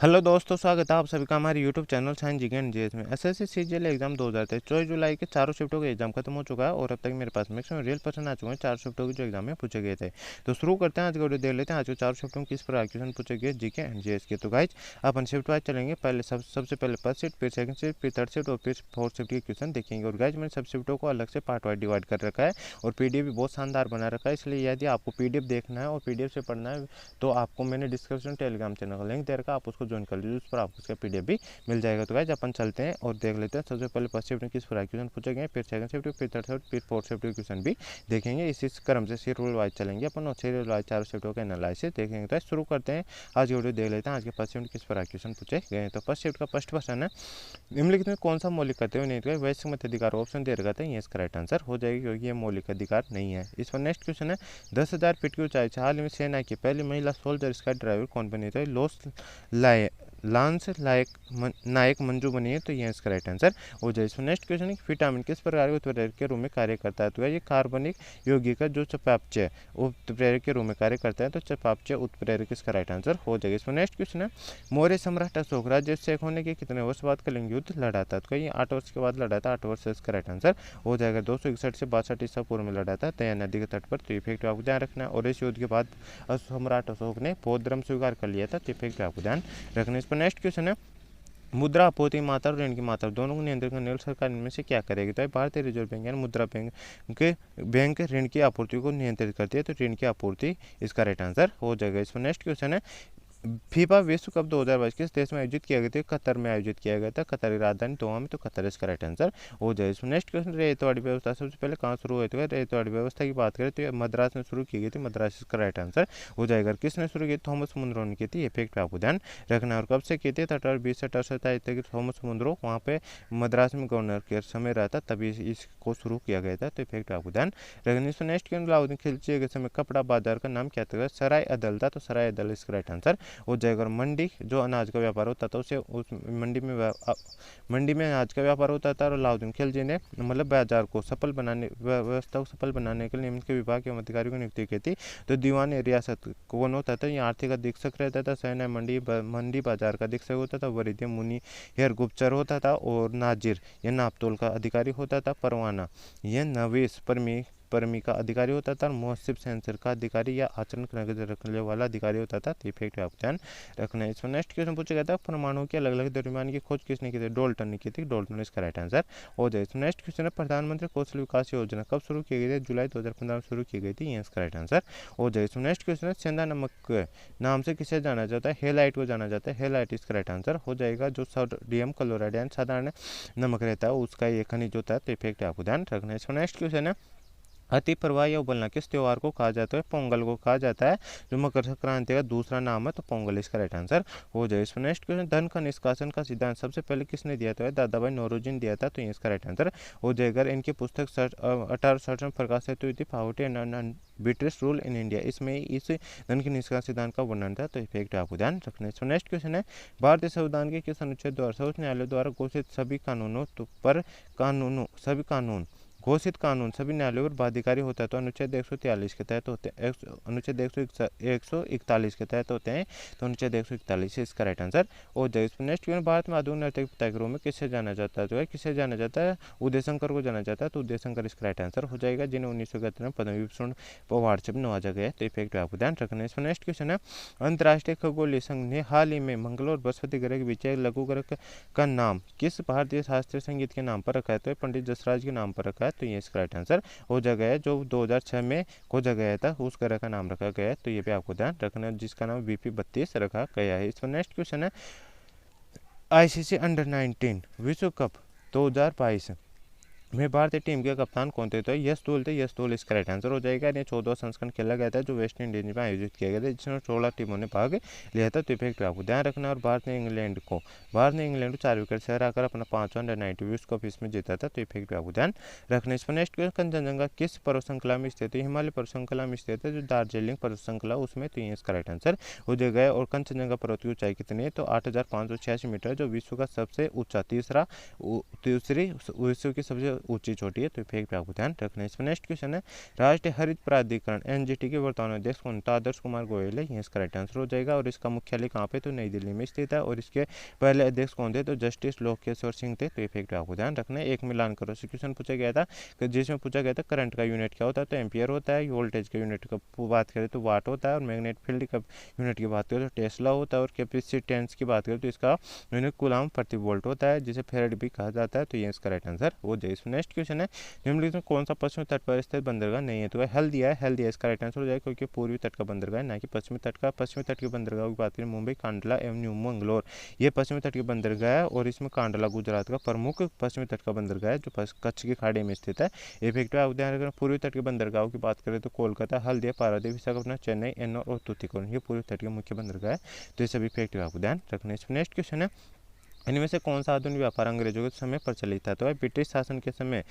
Hello दोस्तों, स्वागत है आप सभी का हमारे यूट्यूब चैनल साइंस जिज्ञान जीएस में। एसएससी सीजीएल एग्जाम 2023 24 जुलाई के चारों शिफ्टों का एग्जाम खत्म हो चुका है और अब तक मेरे पास मैक्सिमम रियल पर्सन आ चुके हैं। चार शिफ्टों के जो एग्जाम में पूछे गए थे, तो शुरू करते हैं आज का वीडियो। देख लेते हैं आज के चारों शिफ्टों में किस प्रकार क्वेश्चन पूछे गए जीके एंड जीएस के। तो गाइज अपन शिफ्ट वाइज चलेंगे। पहले सबसे पहले फर्स्ट शिफ्ट, फिर सेकंड शिफ्ट, फिर थर्ड शिफ्ट और फिर फोर्थ शिफ्ट के क्वेश्चन देखेंगे। और गाइज मैंने सब शिफ्टों को अलग से पार्ट वाइज डिवाइड कर रखा है और पीडीएफ भी बहुत शानदार बना रखा है। इसलिए यदि आपको पीडीएफ देखना है और पीडीएफ से पढ़ना है तो आपको मैंने डिस्क्रिप्शन टेलीग्राम चैनल का लिंक दे रखा है, आप उसको ज्वाइन कर लीजिए, उस पर आपको उसका पीडीएफ भी मिल जाएगा। तो गाइस अपन चलते हैं और देख लेते हैं। सबसे पहले फर्स्ट शिफ्ट में किस प्रकार क्वेश्चन पूछे गए, फिर सेकंड शिफ्ट, फिर थर्ड शिफ्ट, फिर फोर्थ शिफ्ट के क्वेश्चन भी देखेंगे। इसी क्रम से सीरियल वाइज चलेंगे अपन और सीरियल वाइज चारों शिफ्टों का एनालिसिस देखेंगे। तो शुरू करते हैं आज की वीडियो। देख लेते हैं आज के फर्स्ट शिफ्ट किस प्रकार क्वेश्चन पूछे गए। तो फर्स्ट शिफ्ट का फर्स्ट क्वेश्चन है, निम्नलिखित में कौन सा मौलिक कर्तव्य नहीं था वैश्विक मताधिकार ऑप्शन दे रखा था, ये इसका राइट आंसर हो जाएगा क्योंकि ये मौलिक अधिकार नहीं है। इस पर नेक्स्ट क्वेश्चन है, 10,000 फीट की ऊंचाई से हाल में सेना की पहली महिला सोल्जर स्काई ड्राइवर कौन बनी थी, लांस नायक मंजू बनी है, तो ये इसका राइट आंसर हो जाए। इसमें नेक्स्ट क्वेश्चन है, विटामिन किस प्रकार के उत्प्रेरक के रूप में कार्य करता है, तो ये कार्बनिक यौगिक जो चयापचय उत्प्रेरक के रूप में कार्य करता है, तो चयापचय उत्प्रेरक इसका राइट आंसर हो जाएगा। इसमें नेक्स्ट क्वेश्चन है, मौर्य सम्राट अशोक राज्य से एक होने के कितने वर्ष बाद कलिंग युद्ध लड़ा था, तो ये 8 वर्ष के बाद लड़ा था, 8 वर्ष इसका राइट आंसर हो जाएगा। 261 से 62 ईसा पूर्व में लड़ा था दया नदी के तट पर, तो इफेक्ट आपको ध्यान रखना है। और इस युद्ध के बाद सम्राट अशोक ने बौद्ध धर्म स्वीकार कर लिया था, तो इफेक्ट आपको ध्यान रखना है। इस पर नेक्स्ट क्वेश्चन है, मुद्रा आपूर्ति मात्रा और ऋण की मात्रा दोनों को नियंत्रित करने वाली सरकार इनमें से क्या करेगी, तो भारतीय रिजर्व बैंक यानी मुद्रा बैंक ऋण की आपूर्ति को नियंत्रित करती है, तो ऋण की आपूर्ति इसका राइट आंसर हो जाएगा। इसमें नेक्स्ट क्वेश्चन है, फीफा विश्व कप 2022 किस देश में आयोजित किया गया था, कतर में आयोजित किया गया था, कतर की राजधानी दोहा में, तो कतर इसका राइट आंसर हो जाए। इसमें नेक्स्ट क्वेश्चन, रेतवाड़ी व्यवस्था सबसे पहले कहाँ शुरू हुई थी, रेतवाड़ी व्यवस्था की बात करें तो मद्रास में शुरू की गई थी, मद्रास इसका राइट आंसर हो जाएगा। किसने शुरू की, थॉमस मुनरो ने की थी, इफेक्ट पे आपको ध्यान रखना है। और कब से की थी, 1820 से 1827 तक थॉमस मुनरो वहाँ पे मद्रास में गवर्नर के समय रहा था, तभी इसको शुरू किया गया था, तो इफेक्ट आपको ध्यान रखना। इसमें नेक्स्ट क्वेश्चन, अलाउद्दीन खिलजी के समय कपड़ा बाजार का नाम क्या था, सराय अदल था, तो सराय अदल इसका राइट आंसर हो जाएगा। और मंडी जो अनाज का व्यापार होता था उसे उस मंडी में अनाज का व्यापार होता था, और अलाउद्दीन खिलजी ने मतलब बाजार को सफल बनाने व्यवस्था को सफल बनाने के लिए निम्न के विभाग एवं अधिकारियों की नियुक्ति की थी, तो दीवान रियासत कौन होता था, ये आर्थिक अधीक्षक रहता था, सेना मंडी बाजार का अधीक्षक होता था, वरीय मुनि हेयर गुप्तचर होता था, और नाजिर यह नापतोल का अधिकारी होता था, परवाना यह नवेश परमी का अधिकारी होता था, मुहसिब सेंसर का अधिकारी या आचरण रखने वाला अधिकारी होता था, तो इफेक्ट आप ध्यान रखना है। इसमें नेक्स्ट क्वेश्चन पूछा गया था, परमाणु के अलग अलग द्रव्यमान की खोज किसने की थी, डोल्टन ने की थी, डोल्टन इसका राइट आंसर हो जाए। इसमें नेक्स्ट क्वेश्चन है, प्रधानमंत्री कौशल विकास योजना कब शुरू की गई थी, जुलाई 2015 में शुरू की गई थी, ये इसका राइट आंसर हो जाए। इसमें नेक्स्ट क्वेश्चन है, सेंधा नमक नाम से किसे जाना जाता है, हेलाइट को जाना जाता है, हेलाइट इसका राइट आंसर हो जाएगा। जो सोडियम क्लोराइड यानी साधारण नमक रहता है उसका ये खनिज होता है, तो इफेक्ट आपको ध्यान रखना है। इसमें नेक्स्ट क्वेश्चन है, अति प्रवाह या उबलना किस त्यौहार को कहा जाता है, पोंगल को कहा जाता है, जो मकर संक्रांति का दूसरा नाम है, तो पोंगल इसका राइट आंसर हो जाए। इसमें नेक्स्ट क्वेश्चन, धन का निष्कासन का सिद्धांत सबसे पहले किसने दिया था, दादा भाई नौरोजी ने दिया था, तो ये इसका राइट आंसर हो जाएगा। इनकी पुस्तक 1860 में प्रकाशित हुई थी, poverty and British rule in India, इसमें इस धन के निष्कासन सिद्धांत का वर्णन था, तो इफेक्ट आपको ध्यान रखना है। इसमें नेक्स्ट क्वेश्चन है, भारतीय संविधान के किस अनुच्छेद द्वारा सर्वोच्च न्यायालय द्वारा घोषित सभी कानून घोषित कानून सभी न्यायालयों पर बाध्यकारी होता है, तो अनुच्छेद 143 के तहत होते हैं, अनुच्छेद 141 के तहत होते हैं, तो अनुच्छेद 141 से इसका राइट आंसर हो जाए। नेक्स्ट क्वेश्चन, भारत में आधुनिक नर्तक पिता के रूप में किसे जाना जाता है, जो है किसे जाना जाता है, उदय शंकर को जाना जाता है, तो उदय शंकर इसका राइट आंसर हो जाएगा, जिन्हें 1971 में पद्म विभूषण अवार्ड से नवाजा गया, तो इफेक्ट आपको ध्यान रखना है। इसमें नेक्स्ट क्वेश्चन है, अंतर्राष्ट्रीय खगोलीय संघ ने हाल ही में मंगल और बृहस्पति ग्रह के बीच लघु ग्रह का नाम किस भारतीय शास्त्रीय संगीत के नाम पर रखा है, तो पंडित जसराज के नाम पर रखा है, तो ये इसका राइट आंसर हो जाएगा। जो 2006 में खोजा गया था उस ग्रह का नाम रखा गया है, तो ये भी आपको ध्यान रखना है, जिसका नाम BP32 रखा गया है। इस पर नेक्स्ट क्वेश्चन है, ICC अंडर 19 विश्व कप 2022 में भारतीय टीम के कप्तान कौन थे, तो यश धूल थे, यश धूल इसका राइट आंसर हो जाएगा। ये 14वां संस्करण खेला गया था जो वेस्ट इंडीज में आयोजित किया गया था, जिसमें 16 टीमों ने भाग लिया था, तो इफेक्ट आपको ध्यान रखना। और भारत ने इंग्लैंड को 4 विकेट से हराकर अपना 5वां अंडर 19 विश्व कप इसमें जीता था, तो इफेक्ट आपको ध्यान रखना। इस पर नेक्स्ट क्वेश्चन, कंचनजंगा किस पर्वत श्रृंखला में स्थित है, हिमालय पर्वत श्रृंखला में स्थित है, जो दार्जिलिंग पर्वत श्रृंखला उसमें, तो ये इसका राइट आंसर हो जाएगा। और कंचनजंगा पर्वत की ऊंचाई कितनी है, तो 8586 मीटर, जो विश्व का सबसे ऊंचा तीसरी विश्व की सबसे ऊंची चोटी है, तो फैक्ट आपको ध्यान रखना है। इसमें नेक्स्ट क्वेश्चन है, राष्ट्रीय हरित प्राधिकरण एनजीटी के वर्तमान अध्यक्ष कौन? तो आदर्श कुमार गोयल है, ये इसका राइट आंसर हो जाएगा। और इसका मुख्यालय कहाँ पे? तो नई दिल्ली में स्थित है। और इसके पहले अध्यक्ष कौन थे? तो जस्टिस लोकेश्वर सिंह थे, तो ये फैक्ट आपको ध्यान रखना है। एक मिलान करो से क्वेश्चन पूछा गया था, जिसमें पूछा गया था करंट का यूनिट क्या होता है? तो एम्पियर होता है। वोल्टेज का यूनिट का बात करें तो वाट होता है। और मैग्नेट फील्ड का यूनिट की बात करें तो टेस्ला होता है। और कैपेसिटेंस की बात करें तो इसका यूनिट कूलम प्रति वोल्ट होता है, जिसे फेरेड भी कहा जाता है। तो ये इसका राइट आंसर हो जाए। इसमें नेक्स्ट क्वेश्चन है, निम्नलिखित में कौन सा पश्चिमी तट पर स्थित बंदरगाह नहीं है? तो हल्दिया इसका राइट आंसर हो जाएगा, क्योंकि पूर्वी तट का बंदरगाह है, ना कि पश्चिमी तट का। पश्चिमी तट के बंदरगाह की बात करें मुंबई, कांडला एवं न्यू मंगलोर, ये पश्चिमी तट के बंदरगाह है। और इसमें कांडला गुजरात का प्रमुख पश्चिमी तट का बंदरगाह है, जो कच्छ की खाड़ी में स्थित है। ये फैक्ट आप ध्यान रखना। पूर्वी तट के बंदरगाहों की बात करें तो कोलकाता, हल्दिया, पारादीप, विशाखापट्टनम, चेन्नई, एन्नौर और तूतीकोरिन, ये पूर्वी तट के मुख्य बंदरगाह है। तो ये सभी फैक्ट आपको ध्यान रखना है। इसमें नेक्स्ट क्वेश्चन है, इनमें से कौन सा आधुनिक व्यापार अंग्रेजों के समय प्रचलित था? तो ब्रिटिश शासन के समय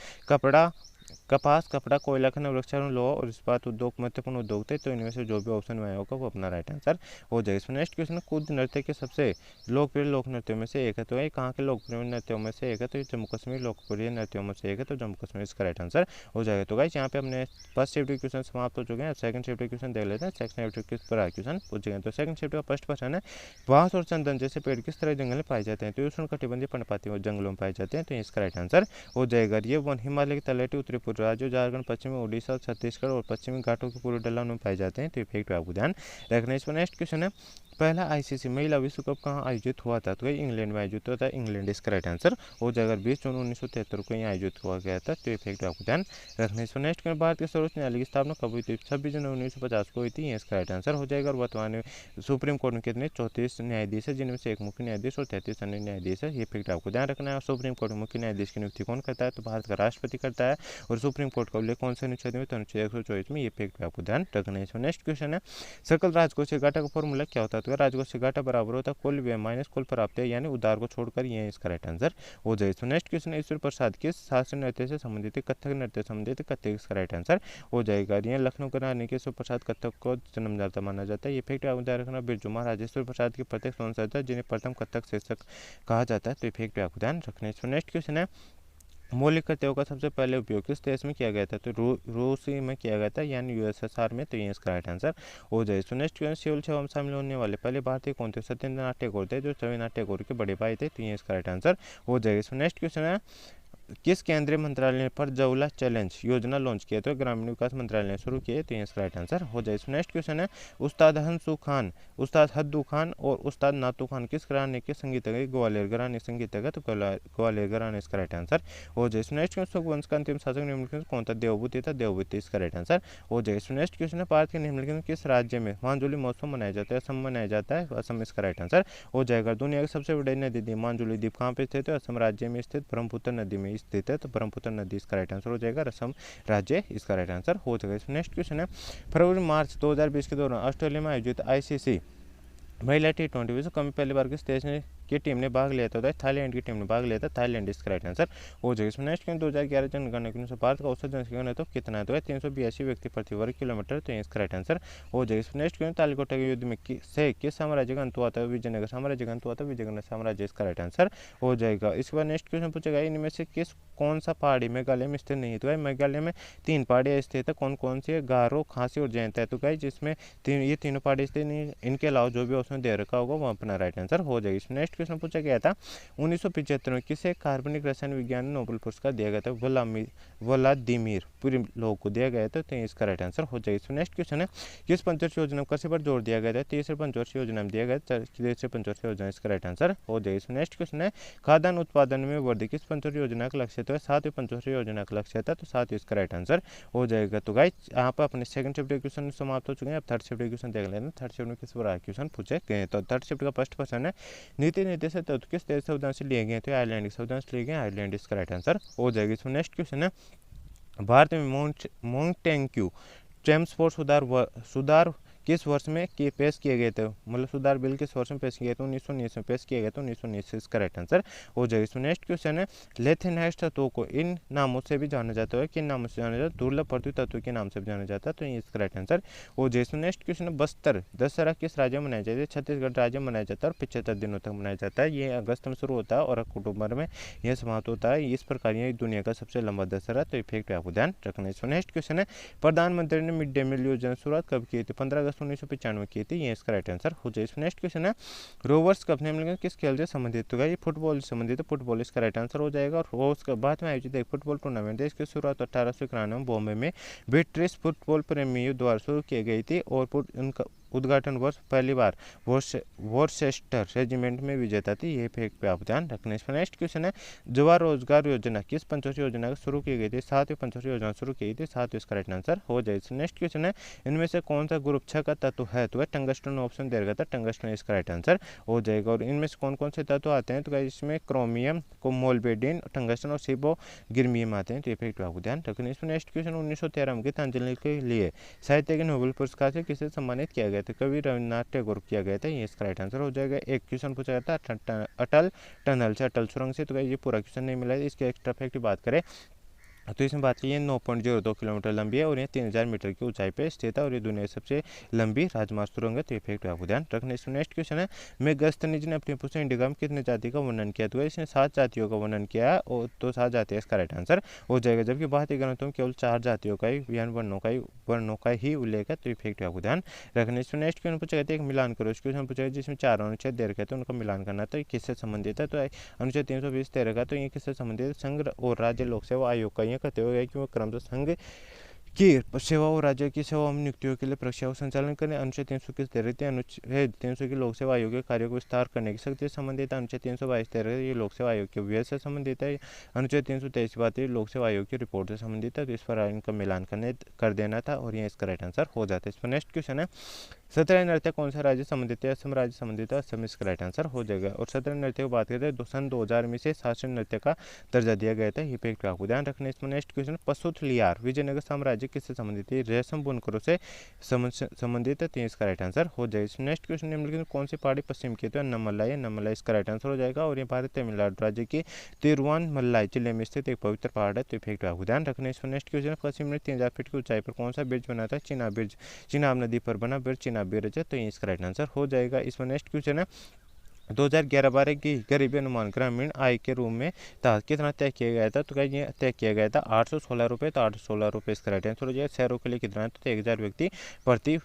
कपास, कपड़ा, कोयला खनन, वृक्षारोपण, लोहा और इस्पात उद्योग महत्वपूर्ण उद्योग थे। तो इनमें से जो भी ऑप्शन में होगा वो अपना राइट आंसर हो जाएगा। इसमें नेक्स्ट क्वेश्चन, कुछ नृत्य के सबसे लोकप्रिय लोक नृत्यों में से एक है। तो ये कहाँ के लोकप्रिय नृत्यों में से एक है? तो ये जम्मू कश्मीर लोकप्रिय नृत्यों में से एक है। तो जम्मू कश्मीर इसका राइट आंसर हो जाएगा। तो गाइस यहाँ पे हमने फर्स्ट शिफ्ट के क्वेश्चन समाप्त हो चुके हैं। सेकंड शिफ्ट के क्वेश्चन देख लेते हैं। सेकंड शिफ्ट के पर क्वेश्चन पूछे गए। तो सेकंड शिफ्ट का फर्स्ट क्वेश्चन है, बांस और चंदन जैसे पेड़ किस तरह जंगल में पाए जाते हैं? तो उष्णकटिबंधीय पर्णपाती जंगलों में पाए जाते हैं। तो इसका राइट आंसर हो जाएगा। ये वन हिमालय के तलहटी उत्तरी पूर्व राज्यों, झारखंड, पश्चिमी उड़ीसा, छत्तीसगढ़ और पश्चिमी घाटों के पूर्वी ढलान में पाए जाते हैं। तो इफेक्ट आपको ध्यान रखना है। इसमें नेक्स्ट क्वेश्चन है, पहला आईसीसी महिला विश्व कप कहाँ आयोजित हुआ था? तो इंग्लैंड में आयोजित हुआ था। इंग्लैंड इसका राइट आंसर हो जाएगा। 20 जून 1973 को यहाँ आयोजित हुआ गया था। तो इफेक्ट आपको ध्यान रखना है। इसमें नेक्स्ट क्वेश्चन, भारत के सर्वोच्च न्यायालय की स्थापना कब हुई थी? 26 जनवरी 1950 को हुई थी, इसका राइट आंसर हो जाएगा। और वर्तमान में सुप्रीम कोर्ट में कितने 34 न्यायाधीश है, जिनमें से एक मुख्य न्यायाधीश और 33 अन्य न्यायाधीश है। ये फैक्ट आपको ध्यान रखना है। सुप्रीम कोर्ट में मुख्य न्यायाधीश की नियुक्ति कौन करता है? तो भारत का राष्ट्रपति करता है। और सुप्रीम कोर्ट का उल्लेख कौन से अनुच्छेद में? तो अनुच्छेद 124 में। ये फैक्ट आपको ध्यान रखना है। इसमें नेक्स्ट क्वेश्चन है, सकल राजकोषीय घाटा का फॉर्मूला क्या होता है? तो राजकोषीय घाटा बराबर होता है कुल व्यय माइनस कुल प्राप्ति, यानी उधार को छोड़कर। ये इसका राइट आंसर हो जाए। तो नेक्स्ट क्वेश्चन है, ईश्वर प्रसाद किस शास्त्रीय नृत्य से संबंधित है? कथक नृत्य संबंधित है। कथक इसका राइट आंसर हो जाएगा। ये लखनऊ के रानी के ईश्वर प्रसाद कथक को जन्मदाता माना जाता है। ये फैक्ट आपको ध्यान रखना। बिरजू महाराज ईश्वर प्रसाद के प्रत्यक्ष वंशज है, जिन्हें प्रथम कथक शिक्षक कहा जाता है। तो ये फैक्ट आपको ध्यान रखना है। इसमें नेक्स्ट क्वेश्चन है, मौलिक कर्तव्यों का सबसे पहले उपयोग किस देश में किया गया था? तो रूसी में किया गया था, यानी यूएसएसआर में। तो ये इसका राइट आंसर हो जाए। तो नेक्स्ट क्वेश्चन, सिविल सेवा में शामिल होने वाले पहले भारतीय कौन थे? सत्येंद्रनाथ टैगोर थे, जो रविन्द्रनाथ टैगोर के बड़े भाई थे। तो ये इसका राइट आंसर हो जाएगा। इसमें नेक्स्ट क्वेश्चन है, किस केंद्रीय मंत्रालय ने पर जौला चैलेंज योजना लॉन्च किया? तो ग्रामीण विकास मंत्रालय ने शुरू किए। तो इसका राइट आंसर हो जाए। नेक्स्ट क्वेश्चन है, उस्ताद हंसू खान, उस्ताद हद्दू खान और उस्ताद नातू खान किस घराने के संगीतज्ञ है? ग्वालियर घराने संगीतज्ञ है। तो ग्वालियर घराने इसका राइट आंसर हो जाए। नेक्स्ट क्वेश्चन, वंश का अंतिम शासक निम्नलिखित कौन था? देवभूति था। देवभूति इसका राइट आंसर हो जाए। नेक्स्ट क्वेश्चन है, भारत के निम्नलिखित किस राज्य में मानजूली महोत्सव मनाया जाता है? असम मनाया जाता है। असम इसका राइट आंसर हो जाएगा। दुनिया की सबसे बड़ी नदी द्वीप मानजूली द्वीप कहाँ पे स्थित है? असम राज्य में स्थित ब्रह्मपुत्र नदी में स्थित है। तो ब्रह्मपुत्र नदी इसका राइट आंसर हो जाएगा। असम राज्य इसका राइट आंसर हो जाएगा। नेक्स्ट क्वेश्चन है, फरवरी मार्च 2020 के दौरान ऑस्ट्रेलिया में आयोजित आईसीसी महिला T20 विश्व कप में पहली बार किस देश की टीम ने भाग लिया था? थाईलैंड की टीम ने भाग लिया था। थाईलैंड इसका राइट आंसर हो जाएगा। इसमें नेक्स्ट क्वेश्चन, 2011 जनगणना के अनुसार भारत का औसत जनसंख्या घनत्व कितना है? तो 382 व्यक्ति प्रति वर्ग किलोमीटर। तो इसका राइट आंसर हो जाएगा। नेक्स्ट क्वेश्चन, तालकोटा के युद्ध में किस साम्राज्य का अंत हुआ था? विजयनगर साम्राज्य का अंत हुआ था। विजयनगर साम्राज्य इसका राइट आंसर हो जाएगा। इसके बाद नेक्स्ट क्वेश्चन पूछेगा, इनमें से कौन सा पहाड़ी मेघालय में स्थित नहीं है? तो मेघालय में 3 पहाड़ियाँ स्थित है। कौन कौन सी है? गारो, खासी और जयंत है। तो गाइस जिसमें ये तीनों पहाड़ी स्थित नहीं, इनके अलावा जो भी ऑप्शन दे रखा होगा वो अपना राइट आंसर हो जाएगी। नेक्स्ट क्वेश्चन पूछा गया था, 1975 में किसे कार्बनिक रसायन विज्ञान में नोबेल पुरस्कार दिया गया था? व्लादिमीर पुरिलोव को दिया गया था। तो इसका राइट आंसर हो जाएगा। नेक्स्ट क्वेश्चन है, किस पंचवर्षीय योजना कृषि पर जोर दिया गया था? तीसरे पंचवर्षीय योजना में दिया गया था। तीसरे पंचवर्षीय योजना इसका राइट आंसर हो जाएगा। नेक्स्ट क्वेश्चन है, खाद्यान्न उत्पादन में वृद्धि किस पंचवर्षीय योजना का लक्ष्य था? 7वें पंचवर्षीय योजना का लक्ष्य था। तो 7 इसका राइट आंसर हो जाएगा। तो गाइस यहाँ पर अपने सेकंड शिफ्ट के क्वेश्चन समाप्त हो चुके हैं। अब थर्ड शिफ्ट के क्वेश्चन देख लेना। थर्ड शिफ्ट में किस प्रकार क्वेश्चन पूछे गए? तो थर्ड शिफ्ट का फर्स्ट क्वेश्चन है, नीति निर्देश तत्व किस देश से उदाहरण से लिए गए? तो आयरलैंड के उदाहरण से लिए गए। आयरलैंड इसका राइट आंसर हो जाएगी। इसमें नेक्स्ट क्वेश्चन है, भारत में मोंटेन्क्यू ट्रेम्सपोर्ट सुधार किस वर्ष में पेश किए गए थे, मतलब सुधार बिल किस वर्ष में पेश किए गए थे, 1919 में पेश किए गए थे, 1919 इसका राइट आंसर हो जाएगा। इसमें नेक्स्ट क्वेश्चन है, लेथेनाइट तत्वों को इन नामों से भी जाना जाता है, किन नामों से जाना जाता है, दुर्लभ पृथ्वी तत्व के नाम से भी जाना जाता है, तो ये इसका राइट आंसर हो जाएगा। इसमें नेक्स्ट क्वेश्चन है, बस्तर दशहरा किस राज्य में मनाया जाता है, छत्तीसगढ़ राज्य में मनाया जाता है और 75 दिनों तक मनाया जाता है। ये अगस्त में शुरू होता है और अक्टूबर में यह समाप्त होता है। इस प्रकार ये दुनिया का सबसे लंबा दशहरा, तो इफेक्ट आपको ध्यान रखना है। इसमें नेक्स्ट क्वेश्चन है, प्रधानमंत्री ने मिड डे मील योजना शुरुआत कब की थी, 15 अगस्त 1995 की थी, ये इसका राइट आंसर हो जाए। नेक्स्ट क्वेश्चन है, रोवर्स कप निम्नलिखित किस खेल से संबंधित होगा, ये फुटबॉल से संबंधित है, फुटबॉल इसका राइट आंसर हो जाएगा। और रोवर्स के बाद में आयोजित एक फुटबॉल टूर्नामेंट है, इसकी शुरुआत 1891 में बॉम्बे में ब्रिटिश फुटबॉल प्रेमियों द्वारा शुरू की गई थी और उनका उद्घाटन वर्ष पहली बार वॉर्सेस्टर रेजिमेंट में विजेता थी, ये फैक्ट पे आप ध्यान रखना है। इसमें नेक्स्ट क्वेश्चन है, युवा रोजगार योजना किस पंचवर्षीय योजना शुरू की गई थी, 7वीं पंचवर्षीय योजना शुरू की गई थी, 7 इसका राइट आंसर हो जाएगा। नेक्स्ट क्वेश्चन है, इनमें से कौन सा ग्रुप 6 का तत्व है, तो टंगस्टन ऑप्शन दे रखा था, टंगस्टन इसका राइट आंसर हो जाएगा। और इनमें से कौन कौन से तत्व आते हैं, तो इसमें क्रोमियम को मोल्बेडिन टंगस्टन और सिबोगिर्मियम आते हैं, तो ये फैक्ट आपको ध्यान रखना है। इसमें नेक्स्ट क्वेश्चन, 1913 में गीतांजलि के लिए साहित्य के नोबेल पुरस्कार से किसे सम्मानित किया गया था, कवि रविन्द्रनाथ टैगोर किया गया था, ये इसका राइट आंसर हो जाएगा। एक क्वेश्चन पूछा गया था अटल टनल से, अटल सुरंग से, तो ये पूरा क्वेश्चन नहीं मिला है। इसके एक्स्ट्रा फैक्ट की बात करें तो इसमें बात की, ये 9.02 किलोमीटर लंबी है और ये 3000 मीटर की ऊंचाई पे स्थित है और ये दुनिया की सबसे लंबी राजमार्ग सुरंग है, तो ये फैक्ट आपको ध्यान रखना है। इसमें नेक्स्ट क्वेश्चन है, मेगास्थनीज ने अपनी पुस्तक इंडिका में कितने जाति का वर्णन किया, तो इसने 7 जातियों का वर्णन किया है और तो 7 जाति इसका राइट आंसर हो जाएगा। जबकि भारतीय ग्रंथों में केवल 4 जातियों का ही यानी वर्णों का ही उल्लेख है, तो ये फैक्ट आपको ध्यान रखना है। इसमें नेक्स्ट क्वेश्चन पूछा गया था, एक मिलान करो, इस क्वेश्चन पूछा गया जिसमें 4 अनुच्छेद दे रखे थे, उनका मिलान करना, तो ये किससे संबंधित है, तो अनुच्छेद 320 दे रखा, तो ये किससे संबंधित है, संघ और राज्य लोक सेवा आयोग का, ये कहते हुए कि वो क्रमशः संघ की सेवा और राज्य की सेवा नियुक्तियों के लिए परीक्षा संचालन करें। अनुच्छेद 321 दे रहे थे, अनुच्छेद 300 की लोक सेवा आयोग के कार्यों को विस्तार करने की शक्ति से संबंधित है। अनुच्छेद 322 दे रहे थे, ये लोक सेवा आयोग के व्यय से संबंधित है। अनुच्छेद 323 बात है लोक सेवा आयोग की रिपोर्ट से संबंधित है, तो इस पर इनका मिलान कर देना था और ये इसका राइट आंसर हो जाता है। इस पर नेक्स्ट क्वेश्चन है, सत्रह नृत्य कौन सा राज्य संबंधित है, असम राज्य संबंधित है, असम इसका राइट आंसर हो जाएगा। और सत्रह नृत्य की बात करते हैं, सन 2000 में से शास्त्रीय नृत्य का दर्जा दिया गया था, ये फैक्ट आपको ध्यान रखना है। इसमें नेक्स्ट क्वेश्चन, पशुथलियार विजयनगर साम्राज्य किससे संबंधित है, रेशम बुनकरों से संबंधित है, तो इसका राइट आंसर हो जाएगा। नेक्स्ट क्वेश्चन, निम्नलिखित कौन सी पहाड़ी पश्चिम की, तो नमलाई, नमलाई इसका राइट आंसर हो जाएगा। और ये भारत तमिलनाडु राज्य की तिरुवनमलाई जिले में स्थित एक पवित्र पहाड़ है, तो फैक्ट आपको ध्यान रखना है। इसमें नेक्स्ट क्वेश्चन, पश्चिम में 3000 फीट की ऊंचाई पर कौन सा ब्रिज बना था, चिनाब ब्रिज, चिनाब नदी पर बना ब्रिज चिनाब ब्रिज है, तो इसका राइट आंसर हो जाएगा। इसमें नेक्स्ट क्वेश्चन है, 2011-12 की गरीबी अनुमान ग्रामीण आय के रूप में कितना तय किया गया था, तो ये तय किया गया था 816 रुपये, तो 816 रुपये इसका राइट आंसर हो जाएगा। शहरों के लिए कितना है, तो 1000 व्यक्ति प्रति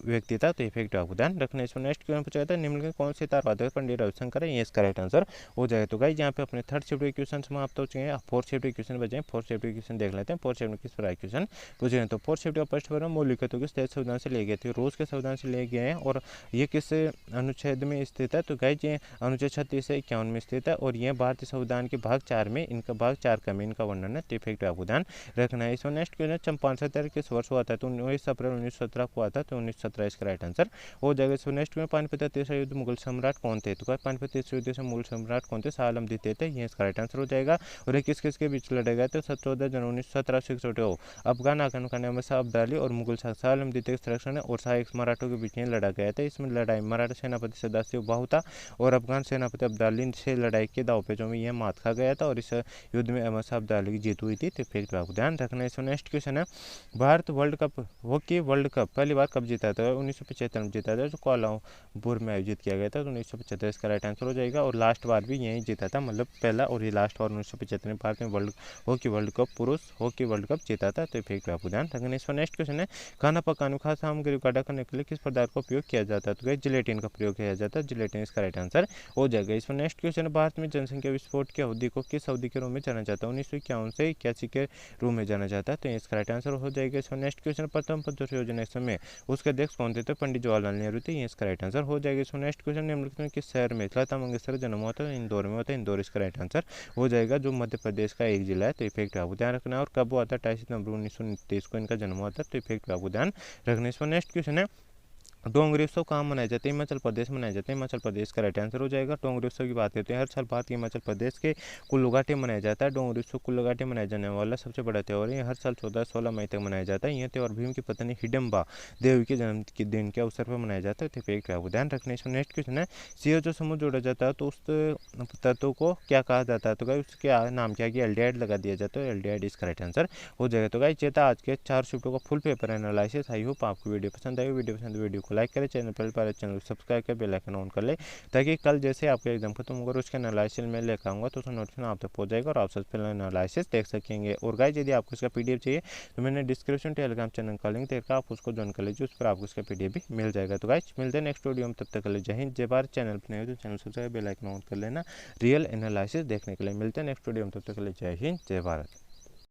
व्यक्ति था, तो इफेक्ट आपको ध्यान रखना है। इसमें नेक्स्ट क्वेश्चन पूछा था, निम्नलिखित कौन से तार वादक पंडित रविशंकर है, ये इसका राइट आंसर हो जाएगा। तो गाइस यहाँ पे अपने थर्ड शिफ्ट के क्वेश्चन समाप्त हो चुके हैं, फोर्थ शिफ्ट के क्वेश्चन बचे, फोर्थ शिफ्ट के क्वेश्चन देख लेते हैं। फोर्थ शिफ्ट में किस प्रकार क्वेश्चन पूछे हैं, तो फोर्थ शिफ्ट का फर्स्ट वर्ग मौलिक तत्वों के स्थित संविधान से ले गए थे, रूस के संविधान से ले गए हैं और ये किस अनुच्छेद में स्थित है, तो गाइस ये अनुच्छेद 36 से 51 में स्थित है और यह भारतीय संविधान के भाग 4 में, इनका भाग 4 का में इनका वर्णन है, तो इफेक्ट आपको ध्यान रखना है। इसमें नेक्स्ट क्वेश्चन, चंपारण सत्याग्रह किस वर्ष हुआ था, तो 19 अप्रैल 1917 को हुआ था, तो 1917 इसका राइट आंसर हो जाएगा। इसमें नेक्स्ट में पानीपत तीसरा युद्ध मुगल सम्राट कौन थे, तो पानीपत तीसरे युद्ध से मुगल सम्राट कौन थे, शाह आलम द्वितीय थे, ये इसका राइट आंसर हो जाएगा। और ये किस किस के बीच लड़े गए थे, 14 जनवरी 1761 को अफगान आक्रमण में शाह अब्दाली और मुगल शाह आलम द्वितीय के संरक्षण और शाह मराठों के बीच में लड़ा गया था। इसमें लड़ाई मराठा सेनापति सदाशिव बाहु था और अफगान सेनापति अब्दाली से लड़ाई के दांवपेचों में यह मात खा गया था और इस युद्ध में अहमद शाह अब्दाली की जीत हुई थी, तो फैक्ट आपको ध्यान रखना है। इसमें नेक्स्ट क्वेश्चन है, Bharat world cup hockey world cup पहली बार कब जीता था, 1975 में जीता था, जो कोलालमपुर में आयोजित किया गया था, तो 1975 इसका राइट आंसर हो जाएगा। और लास्ट बार भी यही जीता था, मतलब पहला और ये लास्ट बार 1975 में भारत में हॉकी वर्ल्ड कप पुरुष हॉकी वर्ल्ड कप जीता था, तो फैक्ट आपको ध्यान रखना है। इसमें नेक्स्ट क्वेश्चन है, खाना पकाने खास सामग्री को गाढ़ा करने के लिए किस पदार्थ का उपयोग किया जाता है, तो जिलेटिन का प्रयोग किया जाता है, जिलेटिन इसका राइट आंसर हो जाएगा। इसमें नेक्स्ट क्वेश्चन है, भारत में जनसंख्या विस्फोट की अवधि को किस अवधि के रूप में जाना जाता है, 1951 से 81 के रूप में जाना जाता है, तो इसका राइट आंसर हो जाएगा। इसमें नेक्स्ट क्वेश्चन, प्रथम पंचवर्षीय योजना इस समय उसके अध्यक्ष कौन थे, तो पंडित जवाहरलाल नेहरू थे, ये इसका राइट आंसर हो जाएगा। इसमें नेक्स्ट क्वेश्चन, निम्नलिखित में किस शहर में लता मंगेशकर जन्म हुआ था, इंदौर में होता है, इंदौर इसका राइट आंसर हो जाएगा, जो मध्य प्रदेश का एक जिला है, तो इफेक्ट आपको ध्यान रखना है। और कब हुआ था, 28 सितंबर 1929 को इनका जन्म हुआ था, तो इफेक्ट आपको ध्यान रखना है। इसमें नेक्स्ट क्वेश्चन है, डोंगरी उत्सव कहाँ मनाया जाता है? हिमाचल प्रदेश में मनाया जाता है। हिमाचल प्रदेश का राइट आंसर हो जाएगा। डोंगरी उत्सव की बात करते हैं, हर साल भारत के हिमाचल प्रदेश के कुल्लू घाटी में मनाया जाता है। डोंगरी उत्सव कुल्लू घाटी में मनाया जाने वाला सबसे बड़ा त्यौहार है। ये हर साल 14-16 मई तक मनाया जाता है। यह त्यौहार भीम की पत्नी हिडम्बा देवी के जन्म के दिन के अवसर पर मनाया जाता है। तो फैक्ट है, आपको ध्यान रखने। इसमें नेक्स्ट क्वेश्चन है, सी जो समूह जोड़ा जाता है तो उस तत्व को क्या कहा जाता है? तो गाइस उसके नाम क्या है? एल्डिहाइड लगा दिया जाता है। एल्डिहाइड इसका राइट आंसर हो जाएगा। तो गाइस ये था आज के 4 शिफ्टों का full paper analysis. I hope आपको वीडियो पसंद आई। वीडियो पसंद वीडियो को लाइक करें, चैनल पर चैनल को सब्सक्राइब कर बेल आइकन ऑन कर ले, ताकि कल जैसे आपका एग्जाम खत्म होगा उसका एनालिसिस में लेकर आऊँगा तो उसका नोटिफिकेशन आप तक पहुँच जाएगा और आप सबसे पहले एनालिसिस देख सकेंगे। और गाइस यदि आपको इसका पीडीएफ चाहिए तो मैंने डिस्क्रिप्शन टेलीग्राम चैनल का लिंक देकर आप उसको ज्वाइन कर लीजिए, उस पर आपको इसका पीडीएफ भी मिल जाएगा। तो गाइस मिलते हैं नेक्स्ट वीडियो में, तब तक के लिए जय हिंद जय भारत। चैनल पर नए हो तो channel subscribe bell icon on कर लेना रियल एनालिसिस देखने के लिए। मिलते हैं नेक्स्ट वीडियो में, तब तक के लिए जय हिंद जय भारत।